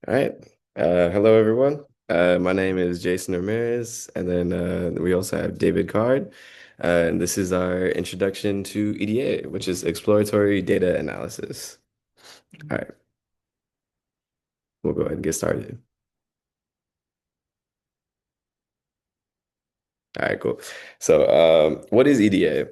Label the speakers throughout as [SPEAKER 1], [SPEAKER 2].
[SPEAKER 1] All right. Hello, everyone. My name is Jason Ramirez, and then we also have David Card. And this is our introduction to EDA, which is exploratory data analysis. All right, we'll go ahead and get started. All right, cool. So, what is EDA?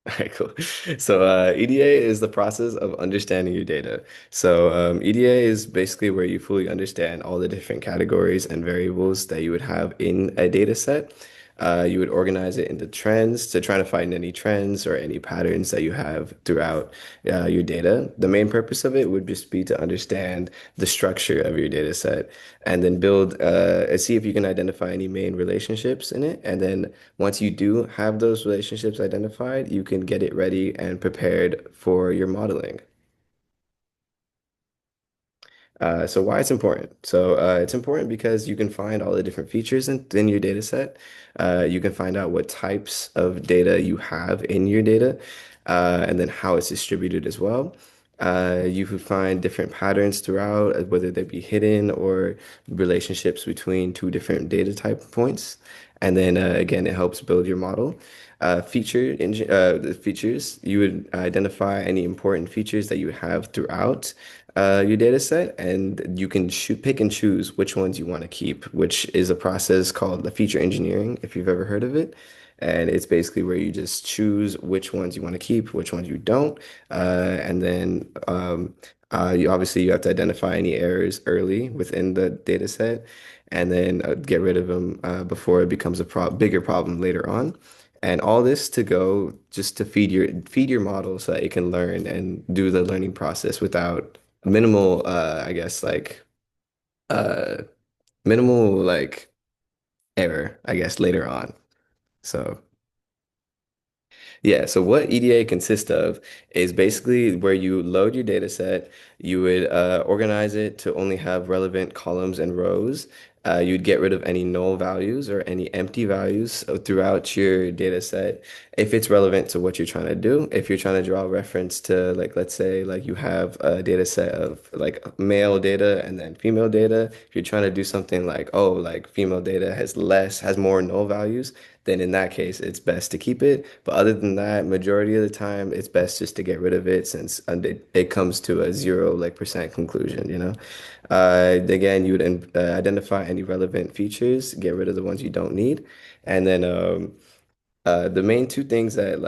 [SPEAKER 1] All right, cool. So EDA is the process of understanding your data. So EDA is basically where you fully understand all the different categories and variables that you would have in a data set. You would organize it into trends to try to find any trends or any patterns that you have throughout your data. The main purpose of it would just be to understand the structure of your data set and then build, see if you can identify any main relationships in it. And then once you do have those relationships identified, you can get it ready and prepared for your modeling. So why it's important? So it's important because you can find all the different features in your data set. You can find out what types of data you have in your data, and then how it's distributed as well. You can find different patterns throughout, whether they be hidden or relationships between two different data type points. And then again, it helps build your model. The features, you would identify any important features that you have throughout your data set, and you can pick and choose which ones you want to keep, which is a process called the feature engineering, if you've ever heard of it. And it's basically where you just choose which ones you want to keep, which ones you don't. And then you obviously you have to identify any errors early within the data set and then get rid of them before it becomes a bigger problem later on. And all this to go just to feed your model so that it can learn and do the learning process without minimal I guess like uh minimal like error, I guess, later on. So yeah, so what EDA consists of is basically where you load your data set, you would organize it to only have relevant columns and rows. You'd get rid of any null values or any empty values throughout your data set if it's relevant to what you're trying to do. If you're trying to draw a reference to, like, let's say, like you have a data set of like male data and then female data, if you're trying to do something like, oh, like female data has more null values, then in that case, it's best to keep it. But other than that, majority of the time, it's best just to get rid of it since it comes to a zero like percent conclusion, you know? Again, you would identify any relevant features, get rid of the ones you don't need, and then the main two things that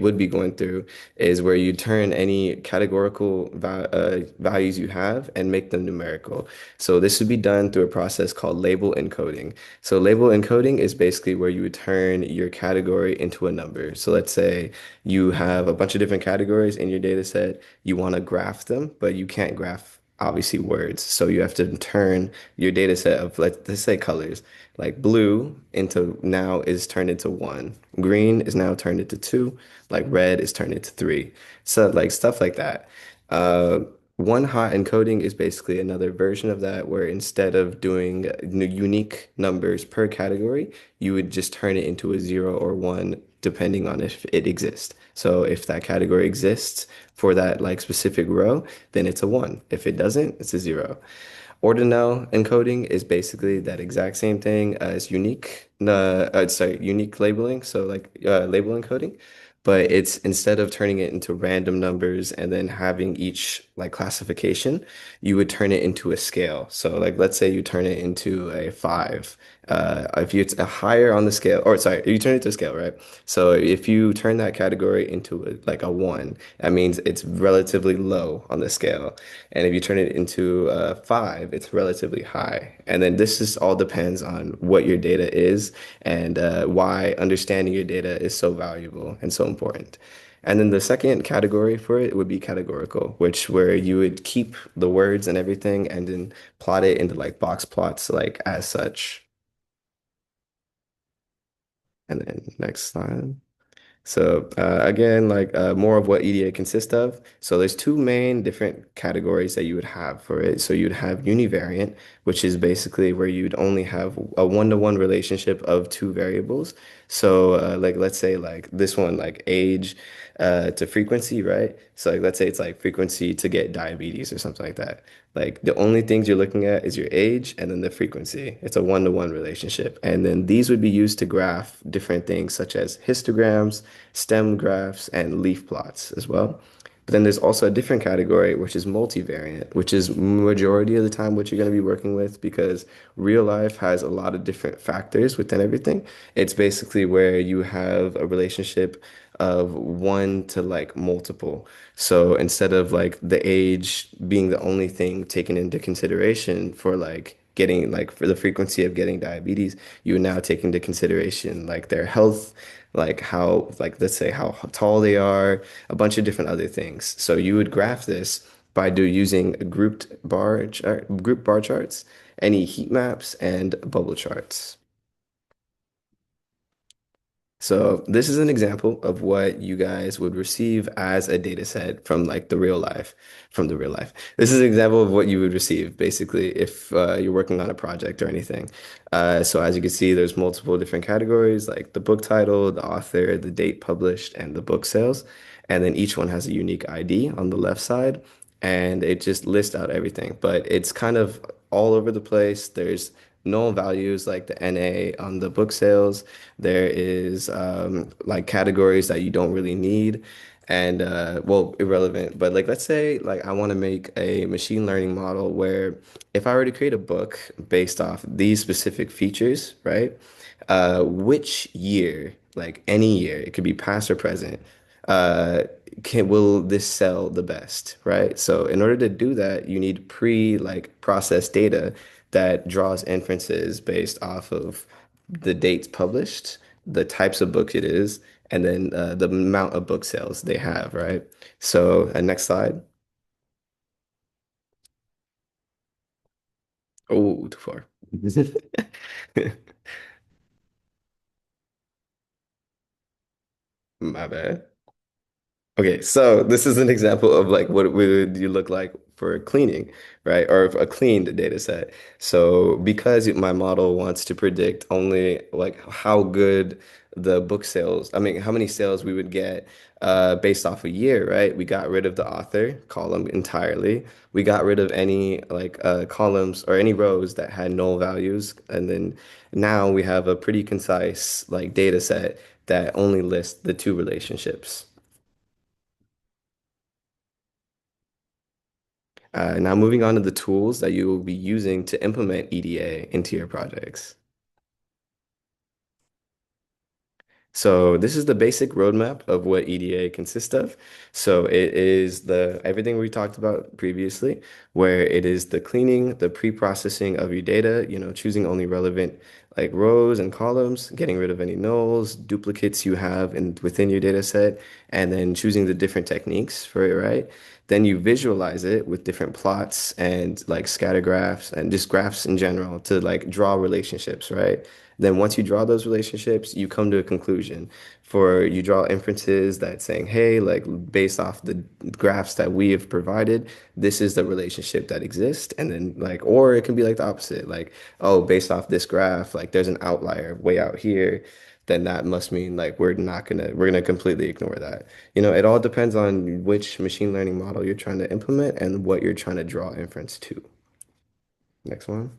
[SPEAKER 1] would be going through is where you turn any categorical values you have and make them numerical. So this would be done through a process called label encoding. So label encoding is basically where you would turn your category into a number. So let's say you have a bunch of different categories in your data set. You want to graph them, but you can't graph obviously words. So you have to turn your data set of let's say colors. Like blue into now is turned into one. Green is now turned into two. Like red is turned into three. So like stuff like that. Uh, One hot encoding is basically another version of that where instead of doing unique numbers per category, you would just turn it into a zero or one depending on if it exists. So if that category exists for that like specific row, then it's a one. If it doesn't, it's a zero. Ordinal encoding is basically that exact same thing as unique labeling, so like label encoding, but it's instead of turning it into random numbers and then having each like classification, you would turn it into a scale. So like let's say you turn it into a five. If it's a higher on the scale, or sorry, you turn it to a scale, right? So if you turn that category into like a one, that means it's relatively low on the scale. And if you turn it into a five, it's relatively high. And then this just all depends on what your data is and why understanding your data is so valuable and so important. And then the second category for it would be categorical, which where you would keep the words and everything and then plot it into like box plots, like as such. And then next slide. So again, like more of what EDA consists of. So there's two main different categories that you would have for it. So you'd have univariate, which is basically where you'd only have a one-to-one relationship of two variables. So like let's say like this one, like age, to frequency, right? So like let's say it's like frequency to get diabetes or something like that. Like the only things you're looking at is your age and then the frequency. It's a one-to-one relationship. And then these would be used to graph different things such as histograms, stem graphs, and leaf plots as well. But then there's also a different category, which is multivariate, which is majority of the time what you're going to be working with because real life has a lot of different factors within everything. It's basically where you have a relationship of one to like multiple. So instead of like the age being the only thing taken into consideration for like getting like for the frequency of getting diabetes, you would now take into consideration like their health, like how like let's say how tall they are, a bunch of different other things. So you would graph this by using group bar charts, any heat maps, and bubble charts. So this is an example of what you guys would receive as a data set from like the real life. This is an example of what you would receive basically if you're working on a project or anything. So as you can see, there's multiple different categories like the book title, the author, the date published, and the book sales. And then each one has a unique ID on the left side, and it just lists out everything. But it's kind of all over the place. There's null values like the NA on the book sales. There is like categories that you don't really need and well, irrelevant. But like let's say like I want to make a machine learning model where if I were to create a book based off these specific features, right? Which year, like any year, it could be past or present, uh, will this sell the best, right? So in order to do that, you need like processed data that draws inferences based off of the dates published, the types of book it is, and then the amount of book sales they have, right? So next slide. Oh, too far. My bad. Okay, so this is an example of like what would you look like for cleaning, right? Or a cleaned data set. So because my model wants to predict only like how good the book sales, I mean, how many sales we would get based off a year, right? We got rid of the author column entirely. We got rid of any like columns or any rows that had null values. And then now we have a pretty concise like data set that only lists the two relationships. Now moving on to the tools that you will be using to implement EDA into your projects. So this is the basic roadmap of what EDA consists of. So it is the everything we talked about previously, where it is the cleaning, the pre-processing of your data, choosing only relevant like rows and columns, getting rid of any nulls, duplicates you have within your data set, and then choosing the different techniques for it, right? Then you visualize it with different plots and like scatter graphs and just graphs in general to like draw relationships, right? Then once you draw those relationships, you come to a conclusion. For you draw inferences that saying, hey, like based off the graphs that we have provided, this is the relationship that exists. And then like, or it can be like the opposite, like, oh, based off this graph, like there's an outlier way out here, then that must mean like we're gonna completely ignore that. It all depends on which machine learning model you're trying to implement and what you're trying to draw inference to. Next one.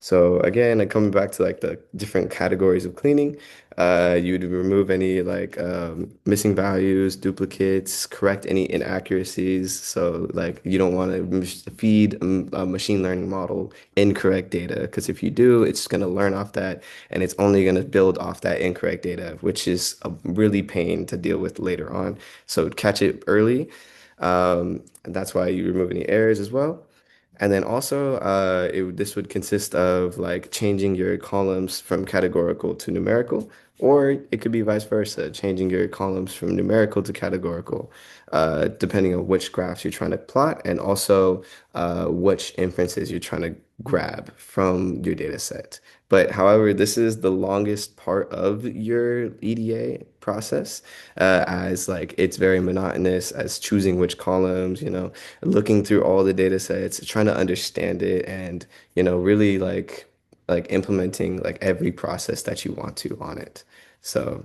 [SPEAKER 1] So again, coming back to like the different categories of cleaning, you'd remove any like missing values, duplicates, correct any inaccuracies. So like you don't want to feed a machine learning model incorrect data because if you do, it's going to learn off that and it's only going to build off that incorrect data, which is a really pain to deal with later on. So catch it early. And that's why you remove any errors as well. And then also, this would consist of like changing your columns from categorical to numerical, or it could be vice versa, changing your columns from numerical to categorical, depending on which graphs you're trying to plot, and also which inferences you're trying to grab from your data set. But however, this is the longest part of your EDA process, as like it's very monotonous as choosing which columns, looking through all the data sets, trying to understand it and, really like implementing like every process that you want to on it. So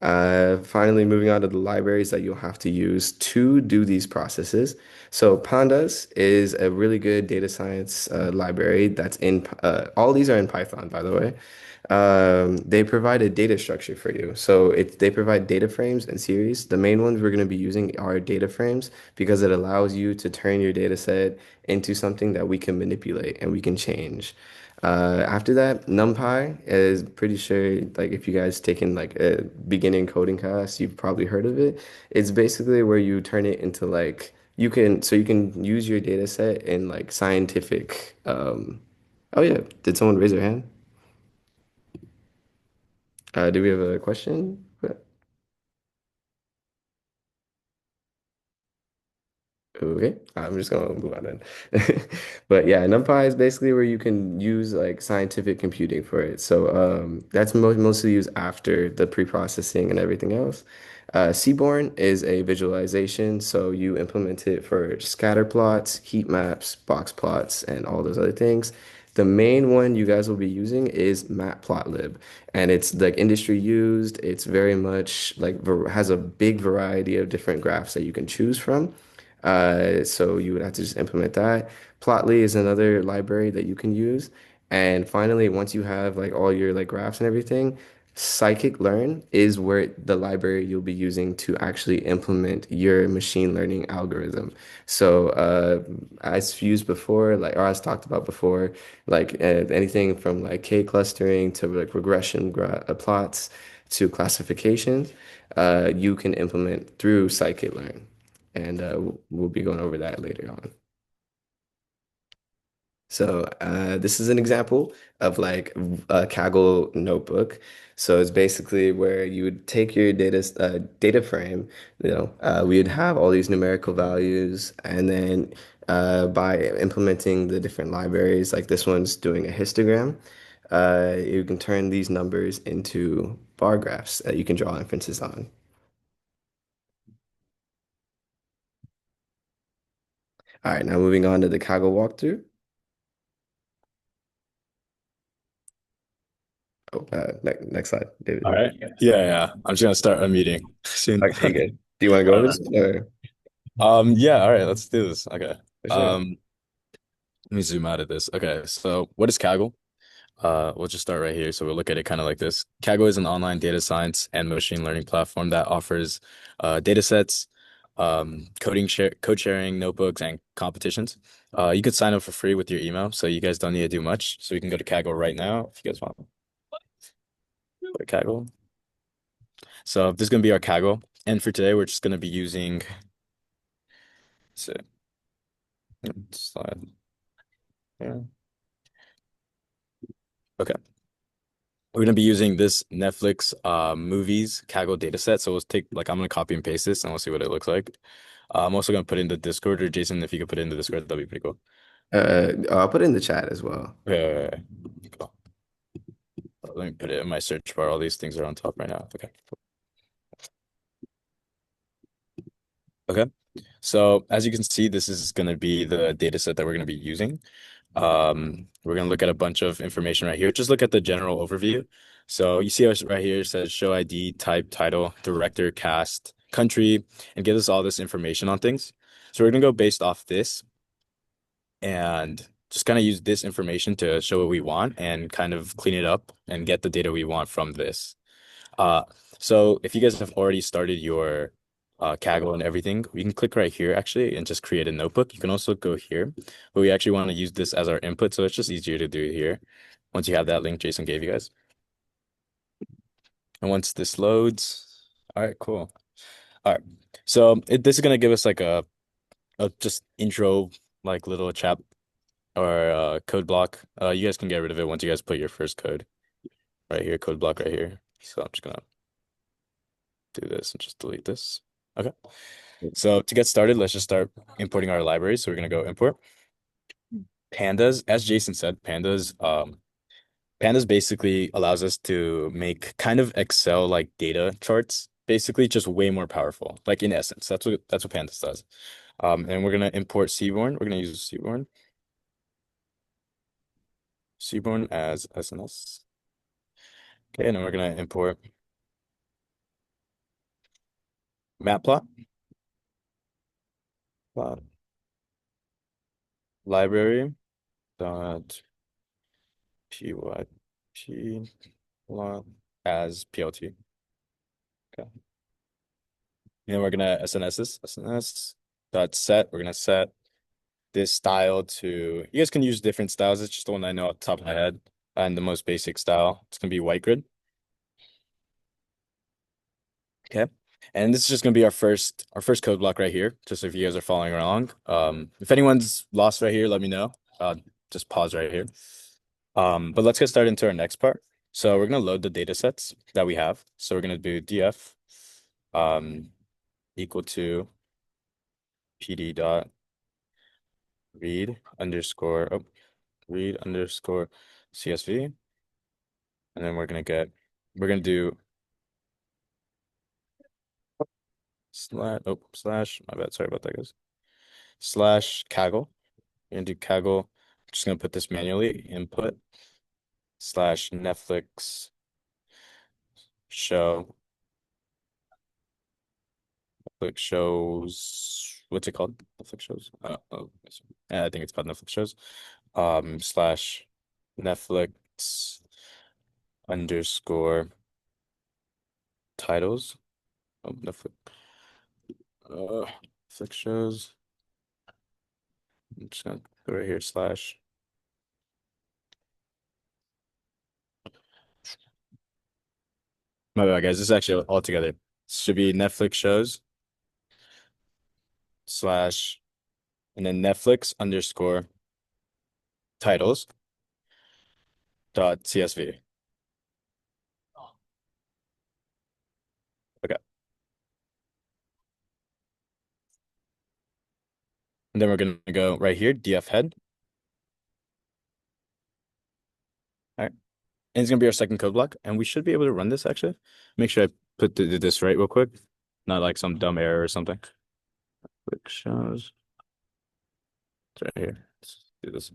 [SPEAKER 1] Finally, moving on to the libraries that you'll have to use to do these processes. So Pandas is a really good data science library that's in, all these are in Python, by the way. They provide a data structure for you. So they provide data frames and series. The main ones we're going to be using are data frames because it allows you to turn your data set into something that we can manipulate and we can change. After that, NumPy is pretty sure, like if you guys taken like a beginning coding class, you've probably heard of it. It's basically where you turn it into like so you can use your data set in like scientific oh yeah, did someone raise their hand? Do we have a question? Okay, I'm just gonna move on then. But yeah, NumPy is basically where you can use like scientific computing for it. So that's mostly used after the pre-processing and everything else. Seaborn is a visualization, so you implement it for scatter plots, heat maps, box plots, and all those other things. The main one you guys will be using is Matplotlib, and it's like industry used. It's very much like has a big variety of different graphs that you can choose from. So you would have to just implement that. Plotly is another library that you can use. And finally, once you have like all your like graphs and everything, scikit-learn is where the library you'll be using to actually implement your machine learning algorithm. So as used before, like or as talked about before, like anything from like k-clustering to like regression plots to classifications, you can implement through scikit-learn and we'll be going over that later on. So this is an example of like a Kaggle notebook. So it's basically where you would take your data frame, we would have all these numerical values, and then by implementing the different libraries, like this one's doing a histogram, you can turn these numbers into bar graphs that you can draw inferences on. All right, now moving on to the Kaggle walkthrough. Oh, next slide, David.
[SPEAKER 2] All right. Yeah. I'm just gonna start a meeting soon.
[SPEAKER 1] Okay, good. Do you want to go over this? Or
[SPEAKER 2] Yeah, all right, let's do this. Okay.
[SPEAKER 1] for sure.
[SPEAKER 2] Um, Let me zoom out of this. Okay, so what is Kaggle? We'll just start right here. So we'll look at it kind of like this. Kaggle is an online data science and machine learning platform that offers data sets, code sharing, notebooks, and competitions. You could sign up for free with your email, so you guys don't need to do much. So you can go to Kaggle right now if you guys want. Go to Kaggle. So this is gonna be our Kaggle, and for today we're just gonna be using. So, slide. Yeah. Okay. We're gonna be using this Netflix movies Kaggle dataset. So let's take like I'm gonna copy and paste this and we'll see what it looks like. I'm also gonna put it in the Discord or Jason, if you could put it in the Discord, that'd be pretty cool.
[SPEAKER 1] I'll put it in the chat as well.
[SPEAKER 2] Cool. Let me put it in my search bar. All these things are on top right now. Okay. Okay. So as you can see, this is gonna be the data set that we're gonna be using. We're gonna look at a bunch of information right here. Just look at the general overview. So you see us right here, it says show ID, type, title, director, cast, country, and gives us all this information on things. So we're gonna go based off this and just kind of use this information to show what we want and kind of clean it up and get the data we want from this. Uh, so if you guys have already started your Kaggle and everything, we can click right here actually and just create a notebook. You can also go here, but we actually want to use this as our input, so it's just easier to do it here. Once you have that link Jason gave you guys. And once this loads, all right, cool. All right. So this is gonna give us like a just intro, like little chap or code block. You guys can get rid of it once you guys put your first code right here, code block right here. So I'm just gonna do this and just delete this. Okay. So to get started, let's just start importing our libraries. So we're gonna go import pandas. As Jason said, pandas basically allows us to make kind of Excel like data charts, basically just way more powerful. Like in essence, that's what pandas does. And we're gonna import Seaborn. We're gonna use Seaborn as SNS. Okay, and then we're gonna import matplot plot library dot pyp plot as plt. Okay. And we're gonna SNS this SNS dot set. We're gonna set this style to. You guys can use different styles. It's just the one I know off the top of my head, and the most basic style. It's gonna be white grid. Okay. And this is just gonna be our first code block right here, just if you guys are following along. If anyone's lost right here, let me know. Just pause right here. But let's get started into our next part. So we're gonna load the data sets that we have. So we're gonna do df um equal to pd dot read underscore CSV. And then we're gonna do slash, my bad, sorry about that, guys. Slash Kaggle. We're gonna do Kaggle. I'm just gonna put this manually, input slash Netflix show. Netflix shows, what's it called? Netflix shows? I think it's called Netflix shows. Slash Netflix underscore titles. Netflix shows. I'm just gonna go right here, slash. My bad, guys. This is actually all together. Should be Netflix shows slash and then Netflix underscore titles dot CSV. Okay. And then we're gonna go right here, df head. All right. And it's gonna be our second code block. And we should be able to run this actually. Make sure I put this right real quick. Not like some dumb error or something. Quick shows. It's right here. Let's do this.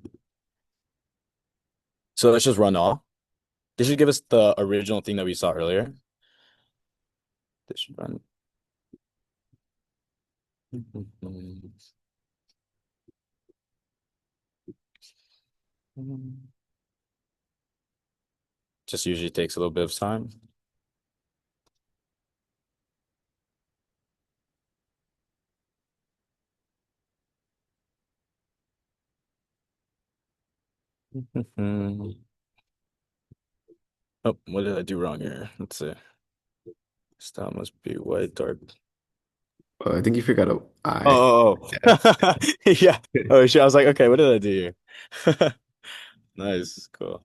[SPEAKER 2] So let's just run all. This should give us the original thing that we saw earlier. This should run. Just usually takes a little bit of time. Oh, what did I do wrong here? Let's see. Style must be white, dark.
[SPEAKER 1] Oh, I think you forgot a I.
[SPEAKER 2] Oh,
[SPEAKER 1] Yeah.
[SPEAKER 2] oh, oh. Yeah. Oh, shit. I was like, okay, what did I do here? Nice, cool.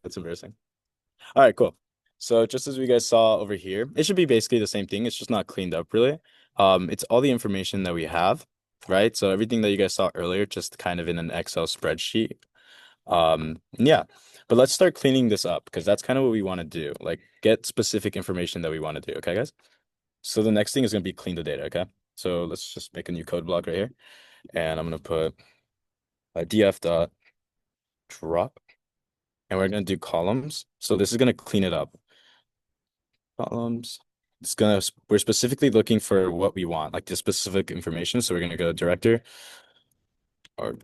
[SPEAKER 2] That's embarrassing. All right, cool. So just as we guys saw over here, it should be basically the same thing. It's just not cleaned up really. It's all the information that we have, right? So everything that you guys saw earlier, just kind of in an Excel spreadsheet. Yeah. But let's start cleaning this up because that's kind of what we want to do. Like get specific information that we want to do. Okay, guys? So the next thing is going to be clean the data. Okay. So let's just make a new code block right here. And I'm going to put a df dot drop and we're going to do columns. So this is going to clean it up. Columns. We're specifically looking for what we want, like the specific information. So we're going to go director or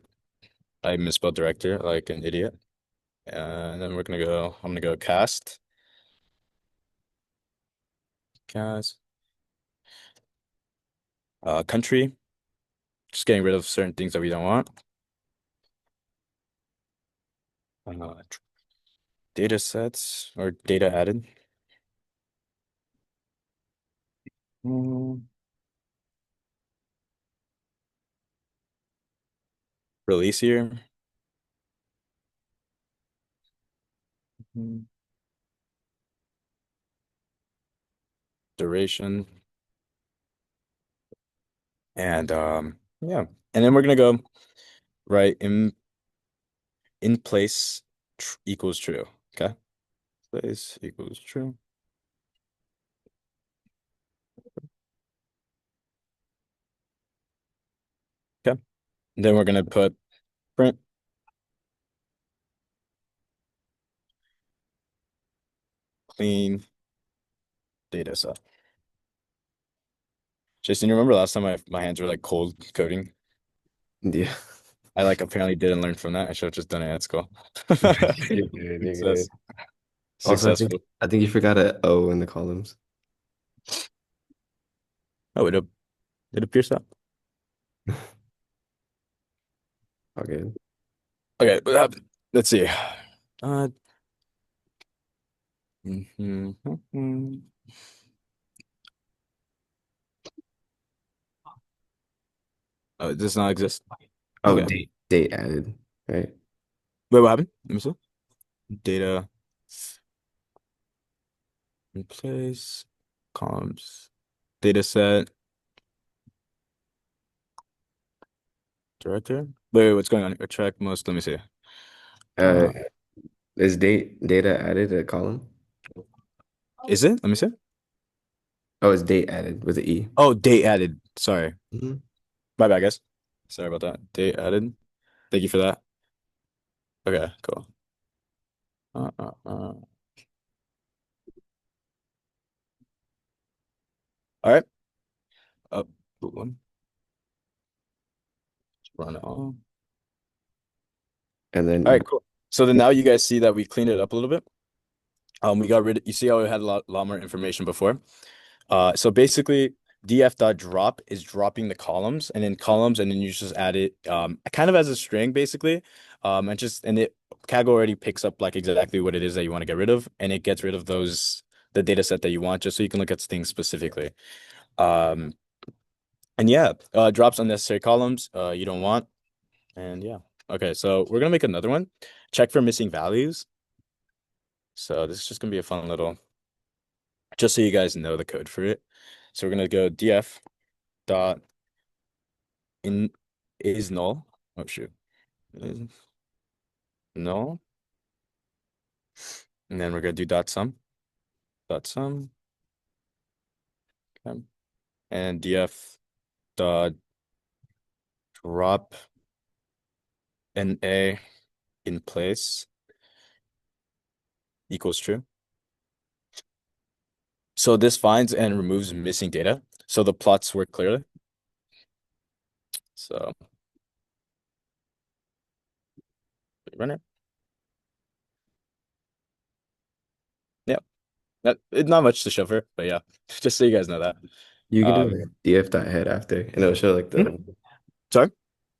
[SPEAKER 2] I misspelled director like an idiot. And then I'm going to go cast, country, just getting rid of certain things that we don't want. Data sets or data added. Mm, Release here. Mhm. Duration. And yeah. And then we're gonna go right in place equals true. Okay. Place equals true. Okay. And then we're gonna put print clean data set. Jason, you remember last time my hands were like cold coding?
[SPEAKER 1] Yeah.
[SPEAKER 2] I like apparently didn't learn from that. I should have just done it at school.
[SPEAKER 1] You're good. You're
[SPEAKER 2] Success.
[SPEAKER 1] good. Also,
[SPEAKER 2] Successful.
[SPEAKER 1] I think you forgot a O in the columns.
[SPEAKER 2] Oh, it appears that.
[SPEAKER 1] Okay.
[SPEAKER 2] Okay, what happened? Let's see. Uh, mhm. Oh, it does not exist.
[SPEAKER 1] Oh,
[SPEAKER 2] Okay.
[SPEAKER 1] date added, right?
[SPEAKER 2] Wait, what happened? Let me see. Data in place, columns, data set, director. Wait, what's going on here? Track most. Let me see.
[SPEAKER 1] Uh,
[SPEAKER 2] Uh,
[SPEAKER 1] is data added a column?
[SPEAKER 2] is it? Let me see.
[SPEAKER 1] Oh, it's date added with an E.
[SPEAKER 2] Oh, date added. Sorry.
[SPEAKER 1] Mhm.
[SPEAKER 2] My bad, guys. Sorry about that. Date added. Thank you for that. Okay, cool. Uh, uh, uh. All right. Up. One. Run it all.
[SPEAKER 1] And
[SPEAKER 2] All
[SPEAKER 1] then
[SPEAKER 2] right, cool. So then now you guys see that we cleaned it up a little bit. We got rid of, you see how we had a lot more information before? So basically, df.drop is dropping the columns and then columns, and then you just add it kind of as a string, basically. And it Kaggle already picks up like exactly what it is that you want to get rid of, and it gets rid of the data set that you want, just so you can look at things specifically. Um, and yeah, drops unnecessary columns you don't want. And yeah. Okay, so we're gonna make another one. Check for missing values. So this is just gonna be a fun little, just so you guys know the code for it. So we're gonna go df dot in is null. Oh shoot, is null, and then we're gonna do dot sum, okay. And df dot drop an a in place equals true. So this finds and removes missing data. So the plots work clearly. So run it. Yeah, it's not much to show for it, but yeah, just so you guys know that.
[SPEAKER 1] you can do
[SPEAKER 2] Um,
[SPEAKER 1] like a df.head after, and it'll show like
[SPEAKER 2] hmm?
[SPEAKER 1] the.
[SPEAKER 2] Sorry.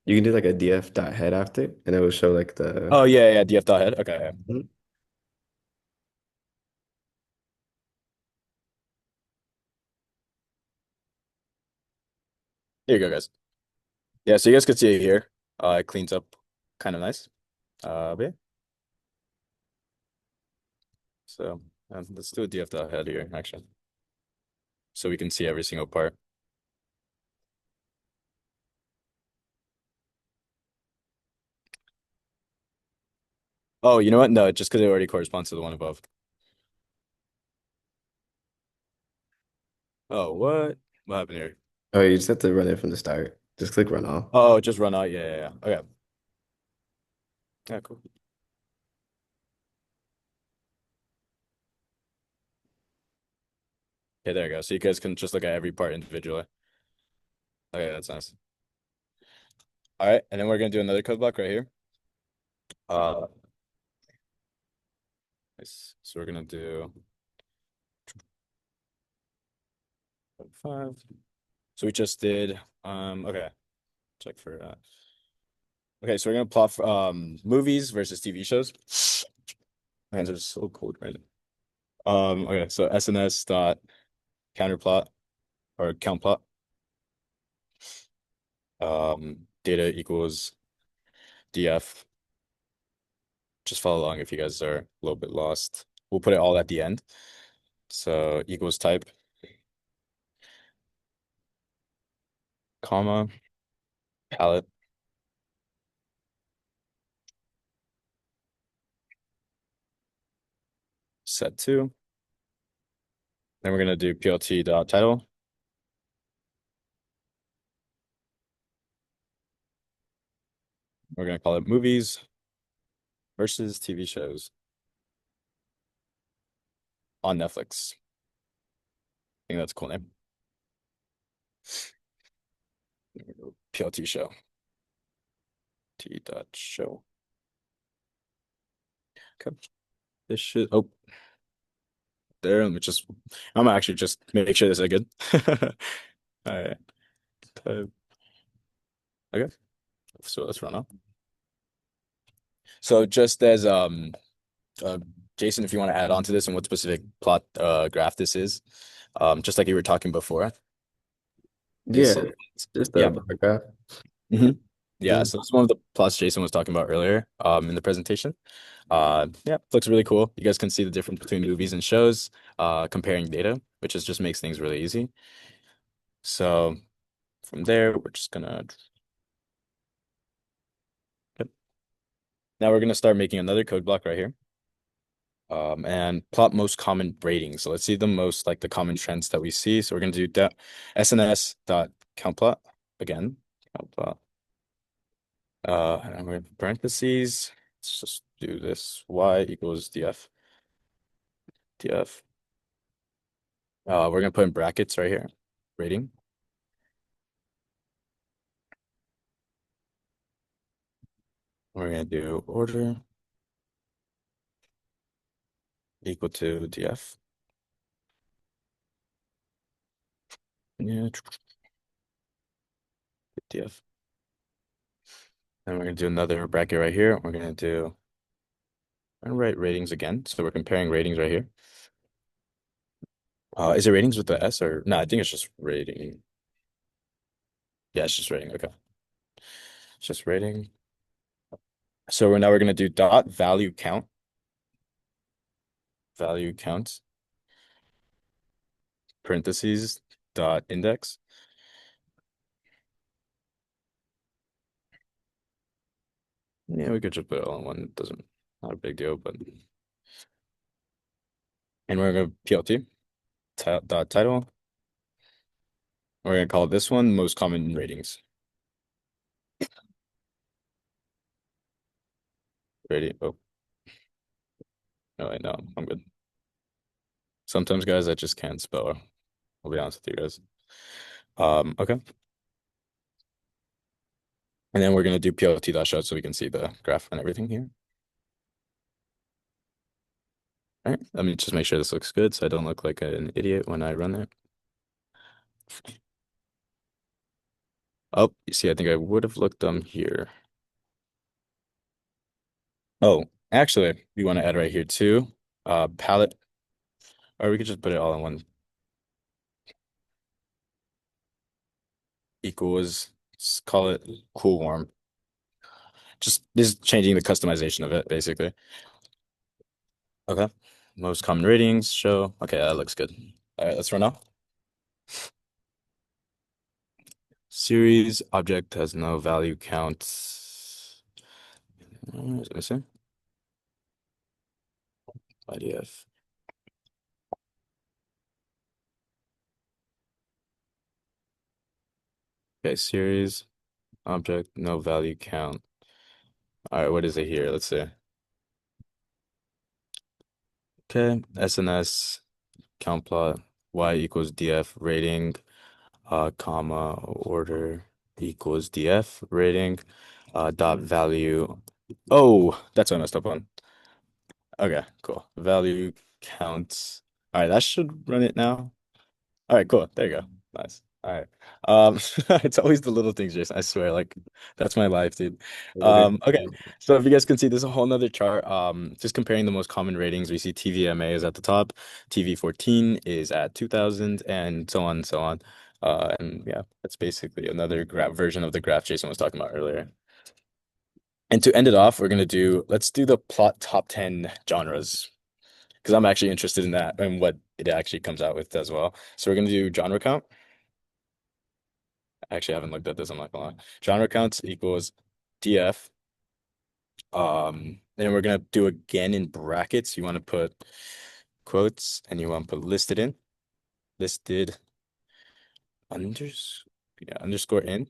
[SPEAKER 1] You can do like a df.head after, and it will show like the.
[SPEAKER 2] Oh yeah, yeah, df dot head. Okay, yeah.
[SPEAKER 1] Mhm.
[SPEAKER 2] Here you go, guys. Yeah, so you guys can see it here. It cleans up kind of nice. But yeah, so let's do a df dot head here, actually, so we can see every single part. Oh, you know what? No, just because it already corresponds to the one above. Oh, what? What happened here?
[SPEAKER 1] Oh, you just have to run it from the start. Just click run all.
[SPEAKER 2] Oh, just run out. Yeah, yeah, yeah. Okay. Yeah, cool. Okay, there you go. So you guys can just look at every part individually. Okay, that's nice. All right, and then we're gonna do another code block right here. Uh, nice. So we're gonna do 5. So we just did okay, check for okay, so we're gonna plot for, movies versus TV shows. My hands are so cold right now. Okay, so SNS dot counterplot or count plot. Data equals df. Just follow along if you guys are a little bit lost. We'll put it all at the end. So equals type, comma, palette, set 2. Then we're gonna do plt dot title. We're gonna call it movies versus TV shows on Netflix. I think that's a cool name. PLT show. T dot show. Okay. This should, oh, there. Let me just, I'm gonna actually just make sure this is good. All right. Okay. So let's run off. So just as uh, Jason, if you want to add on to this and what specific plot graph this is, just like you were talking before, this
[SPEAKER 1] Yeah,
[SPEAKER 2] is
[SPEAKER 1] just a
[SPEAKER 2] yeah.
[SPEAKER 1] bar graph.
[SPEAKER 2] hmm Yeah,
[SPEAKER 1] Mhm.
[SPEAKER 2] so it's one of the plots Jason was talking about earlier in the presentation. Yeah, looks really cool. You guys can see the difference between movies and shows, comparing data, which is just makes things really easy. So from there, we're just gonna yep. Now we're gonna start making another code block right here. And plot most common ratings. So let's see the most like the common trends that we see. So we're gonna do that SNS dot count plot again. Count plot. And I'm going to parentheses. Let's just do this. Y equals df. We're gonna put in brackets right here. Rating. We're gonna do order equal to df. Yeah, df. And we're gonna do another bracket right here. We're gonna do and write ratings again. So we're comparing ratings right here. Is it ratings with the S or no? I think it's just rating. Yeah, it's just rating. Okay, it's just rating. So we're gonna do dot value count parentheses dot index. Yeah, we could just put it all in one. It doesn't not a big deal, but and we're gonna PLT dot title. We're gonna call this one most common ratings. Ready? Oh no, wait, no, I'm good. Sometimes, guys, I just can't spell. I'll be honest with you guys. Okay. And then we're gonna do PLT dot show so we can see the graph and everything here. All right. Let me just make sure this looks good so I don't look like an idiot when I run it. Oh, you see, I think I would have looked here. Oh, actually, we want to add right here too. Palette, or we could just put it all in one equals, call it cool warm. Just this is changing the customization of it, basically. Okay. Most common ratings show. Okay, that looks good. All right, let's run now. Series object has no value count. Is it missing? IDF. Okay, series object, no value count. All right, what is it here? Let's see. Okay, SNS count plot y equals df rating, comma order equals df rating, dot value. Oh, that's what I messed up on. Okay, cool. Value counts. All right, that should run it now. All right, cool. There you go. Nice. All right. It's always the little things, Jason. I swear, like that's my life, dude. Okay. So if you guys can see, there's a whole nother chart. Just comparing the most common ratings. We see TVMA is at the top, TV14 is at 2000, and so on and so on. And yeah, that's basically another graph version of the graph Jason was talking about earlier. And to end it off, let's do the plot top 10 genres because I'm actually interested in that and what it actually comes out with as well. So we're gonna do genre count. I actually haven't looked at this, I'm not gonna lie. Genre counts equals DF. Then we're gonna do again in brackets. You want to put quotes and you want to put listed in. Listed underscore in.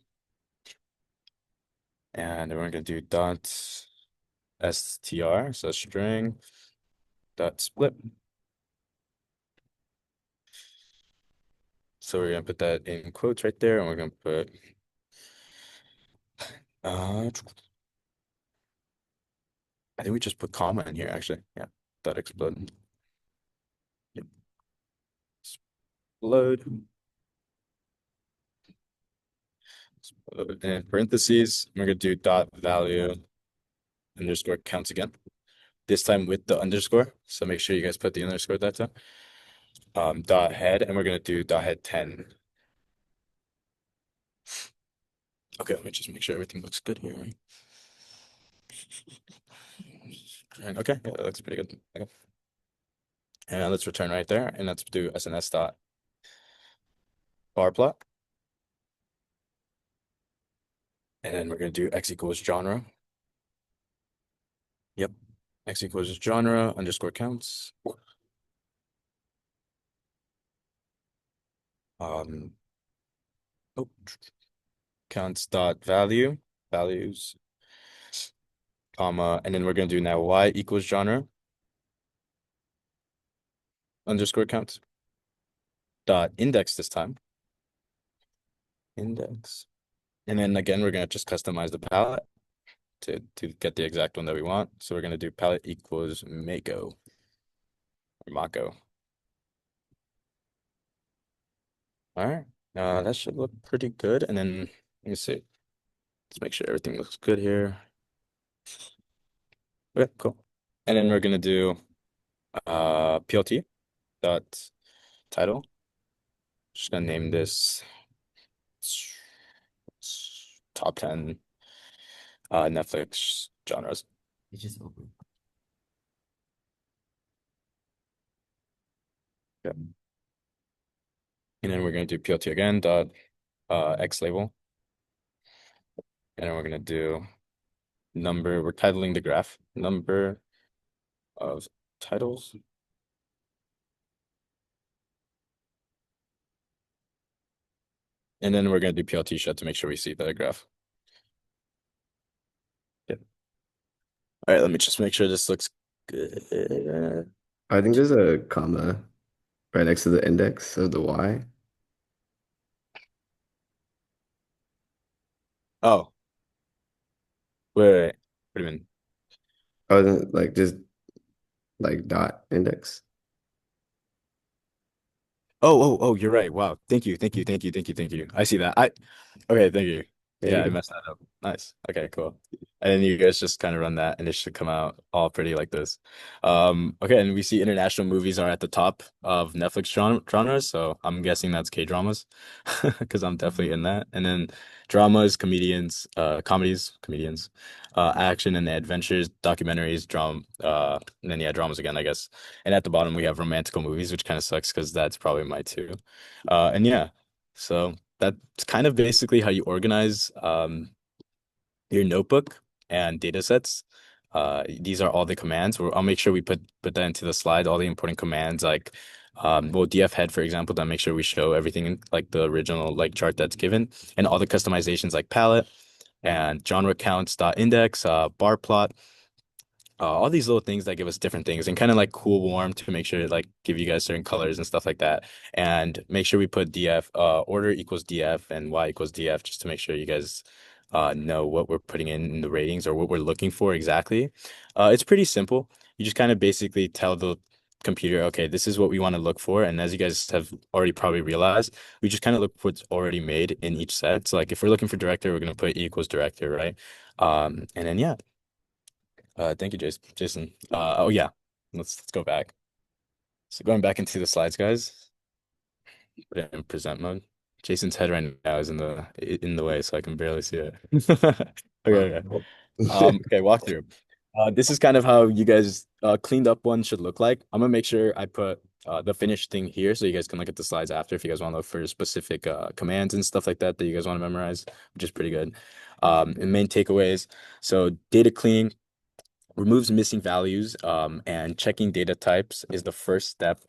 [SPEAKER 2] And then we're gonna do dot str, so string dot split. So we're gonna put that in quotes right there, and we're gonna put uh I think we just put comma in here actually. Yeah. Dot explode. Yep. Explode. Explode. And parentheses, we're gonna do dot value underscore counts again. This time with the underscore. So make sure you guys put the underscore that time. Dot head, and we're gonna do dot head 10. Okay, let me just make sure everything looks good here. And okay, yeah, that looks pretty good. Okay. And let's return right there, and let's do SNS dot bar plot. And then we're gonna do x equals genre. Yep. X equals genre underscore counts. Um, oh, counts dot value, values, comma, and then we're gonna do now y equals genre underscore counts dot index this time. Index. And then again, we're gonna just customize the palette to get the exact one that we want. So we're gonna do palette equals Mako or Mako. All right. That should look pretty good. And then let me see. Let's make sure everything looks good here. Okay, cool. And then we're gonna do PLT dot title. Just gonna name this top 10 Netflix genres.
[SPEAKER 1] It's just open.
[SPEAKER 2] Yeah. And then we're gonna do PLT again dot X label. And then we're gonna do number. We're titling the graph number of titles. And then we're gonna do PLT shed to make sure we see the graph. Yeah. All right, let me just make sure this looks good.
[SPEAKER 1] I think there's a comma right next to the index of the Y.
[SPEAKER 2] Oh, wait. What do you mean?
[SPEAKER 1] Oh, like just like dot index.
[SPEAKER 2] Oh, you're right. Wow. Thank you. Thank you. Thank you. Thank you. Thank you. I see that. Okay, thank you.
[SPEAKER 1] Yeah,
[SPEAKER 2] Yeah,
[SPEAKER 1] you're
[SPEAKER 2] I
[SPEAKER 1] good.
[SPEAKER 2] messed that up. Nice. Okay, cool. And then you guys just kind of run that and it should come out all pretty like this. Okay, and we see international movies are at the top of Netflix genres, so I'm guessing that's K-dramas because I'm definitely in that. And then dramas, comedians, comedies, comedians, action and adventures, documentaries, and then yeah, dramas again, I guess. And at the bottom we have romantical movies, which kind of sucks because that's probably my two. And yeah, so that's kind of basically how you organize your notebook and data sets. These are all the commands. I'll make sure we put that into the slide, all the important commands like well, df head, for example, to make sure we show everything in like the original like chart that's given, and all the customizations like palette and genre counts dot index, bar plot, all these little things that give us different things and kind of like cool warm to make sure like give you guys certain colors and stuff like that, and make sure we put df order equals df and y equals df just to make sure you guys know what we're putting in the ratings or what we're looking for exactly. It's pretty simple. You just kind of basically tell the computer, okay, this is what we want to look for, and as you guys have already probably realized, we just kind of look for what's already made in each set. So like if we're looking for director, we're going to put E equals director, right? And then yeah. Thank you, Jason. Jason. Oh yeah, let's go back. So going back into the slides, guys. Put it in present mode. Jason's head right now is in the way, so I can barely see it. Okay, okay.
[SPEAKER 1] Wow.
[SPEAKER 2] Okay, walkthrough. This is kind of how you guys cleaned up one should look like. I'm gonna make sure I put the finished thing here so you guys can look at the slides after if you guys want to look for specific commands and stuff like that that you guys want to memorize, which is pretty good. And main takeaways. So data clean removes missing values, and checking data types is the first step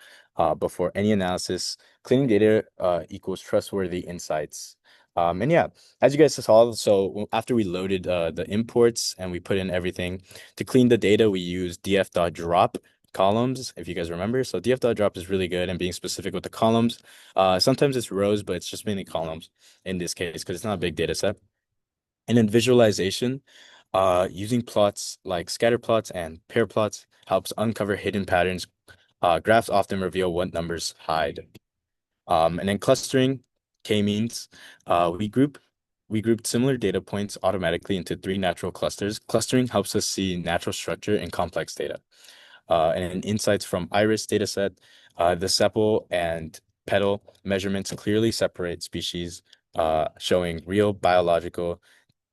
[SPEAKER 2] before any analysis. Cleaning data equals trustworthy insights. And yeah, as you guys saw, so after we loaded the imports and we put in everything, to clean the data, we use df.drop columns, if you guys remember. So df.drop is really good and being specific with the columns. Sometimes it's rows, but it's just mainly columns in this case because it's not a big data set. And then visualization, using plots like scatter plots and pair plots helps uncover hidden patterns. Graphs often reveal what numbers hide. And then clustering, k-means, uh, we group we grouped similar data points automatically into three natural clusters. Clustering helps us see natural structure in complex data. And then insights from iris dataset, the sepal and petal measurements clearly separate species, showing real biological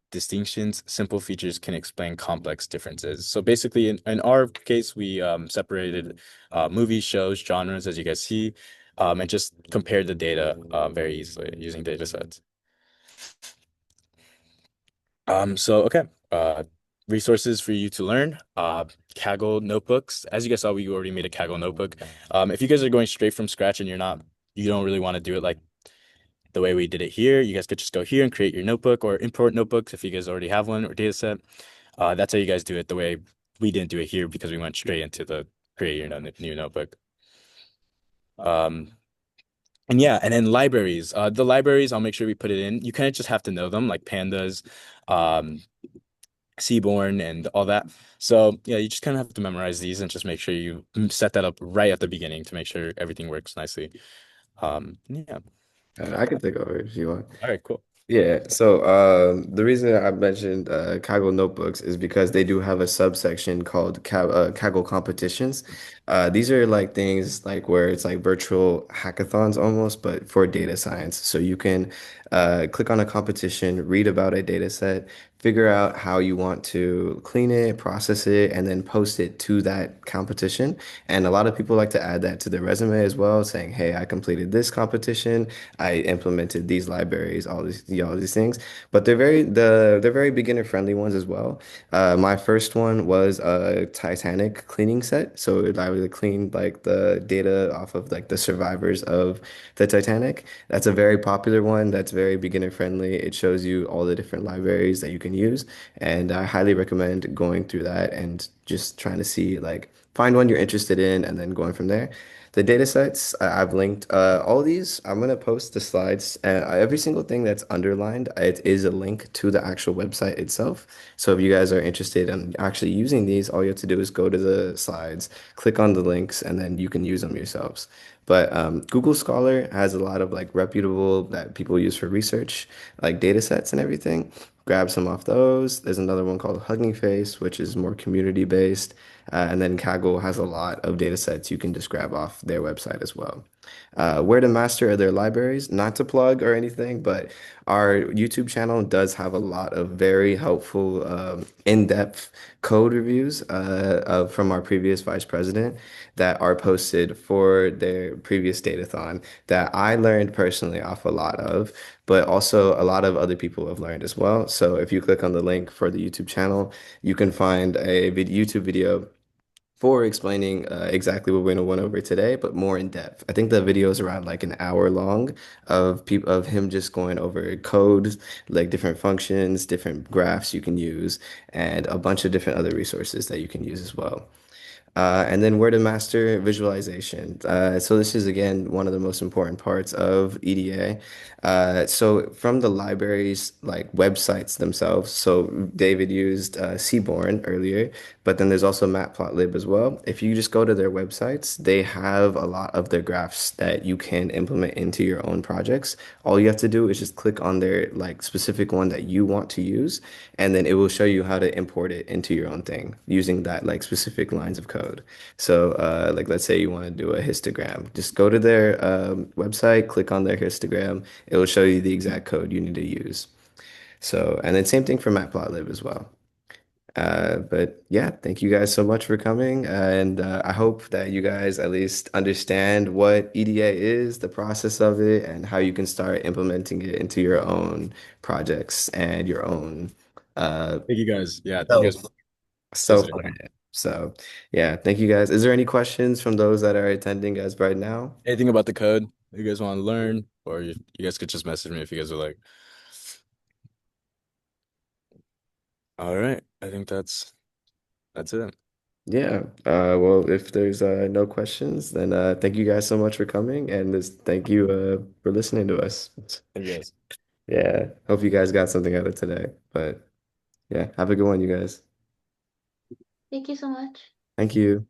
[SPEAKER 2] distinctions. Simple features can explain complex differences. So basically, in our case, we separated movies, shows, genres, as you guys see, and just compared the data very easily using data sets. Okay. Resources for you to learn. Kaggle notebooks. As you guys saw, we already made a Kaggle notebook. If you guys are going straight from scratch and you don't really want to do it like the way we did it here, you guys could just go here and create your notebook or import notebooks if you guys already have one or data set. That's how you guys do it. The way we didn't do it here because we went straight into the create your new notebook. Um, and yeah, and then libraries. The libraries, I'll make sure we put it in. You kind of just have to know them, like pandas, um, Seaborn, and all that. So yeah, you just kind of have to memorize these and just make sure you set that up right at the beginning to make sure everything works nicely. Yeah.
[SPEAKER 1] I can take over if you want.
[SPEAKER 2] All right, cool.
[SPEAKER 1] Yeah, so the reason I mentioned Kaggle notebooks is because they do have a subsection called Kaggle competitions. These are like things like where it's like virtual hackathons almost, but for data science. So you can click on a competition, read about a data set, figure out how you want to clean it, process it, and then post it to that competition. And a lot of people like to add that to their resume as well, saying, "Hey, I completed this competition. I implemented these libraries, all these things." But they're very beginner friendly ones as well. My first one was a Titanic cleaning set, so I would clean like the data off of like the survivors of the Titanic. That's a very popular one. That's very beginner friendly. It shows you all the different libraries that you can use, and I highly recommend going through that and just trying to see like find one you're interested in and then going from there. The data sets, I've linked all of these. I'm going to post the slides. Every single thing that's underlined, it is a link to the actual website itself. So if you guys are interested in actually using these, all you have to do is go to the slides, click on the links, and then you can use them yourselves. But Google Scholar has a lot of like reputable that people use for research, like data sets and everything. Grab some off those. There's another one called Hugging Face, which is more community based. And then Kaggle has a lot of data sets you can just grab off their website as well. Where to master are their libraries, not to plug or anything, but our YouTube channel does have a lot of very helpful, in-depth code reviews from our previous vice president that are posted for their previous datathon that I learned personally off a lot of, but also a lot of other people have learned as well. So if you click on the link for the YouTube channel, you can find a YouTube video for explaining exactly what we're going to went over today, but more in depth. I think the video is around like an hour long of people of him just going over code, like different functions, different graphs you can use, and a bunch of different other resources that you can use as well. And then where to master visualization. So this is again one of the most important parts of EDA. So from the libraries, like websites themselves. So David used Seaborn earlier, but then there's also Matplotlib as well. If you just go to their websites, they have a lot of their graphs that you can implement into your own projects. All you have to do is just click on their like specific one that you want to use, and then it will show you how to import it into your own thing using that like specific lines of code. So like let's say you want to do a histogram, just go to their website, click on their histogram. It will show you the exact code you need to use. So, and then same thing for Matplotlib as well. But yeah, thank you guys so much for coming. And I hope that you guys at least understand what EDA is, the process of it, and how you can start implementing it into your own projects and your own uh,
[SPEAKER 2] Thank you guys. Yeah, thank you guys
[SPEAKER 1] self
[SPEAKER 2] for
[SPEAKER 1] self
[SPEAKER 2] visiting.
[SPEAKER 1] learning. So yeah, thank you guys. Is there any questions from those that are attending us right now?
[SPEAKER 2] Anything about the code you guys want to learn, or you guys could just message me if you guys are like, all right, I think that's it.
[SPEAKER 1] Yeah. Well, if there's no questions, then thank you guys so much for coming, and this thank you for listening to us.
[SPEAKER 2] Thank you guys.
[SPEAKER 1] Yeah. Hope you guys got something out of today. But yeah, have a good one, you guys.
[SPEAKER 3] Thank you so much.
[SPEAKER 1] Thank you.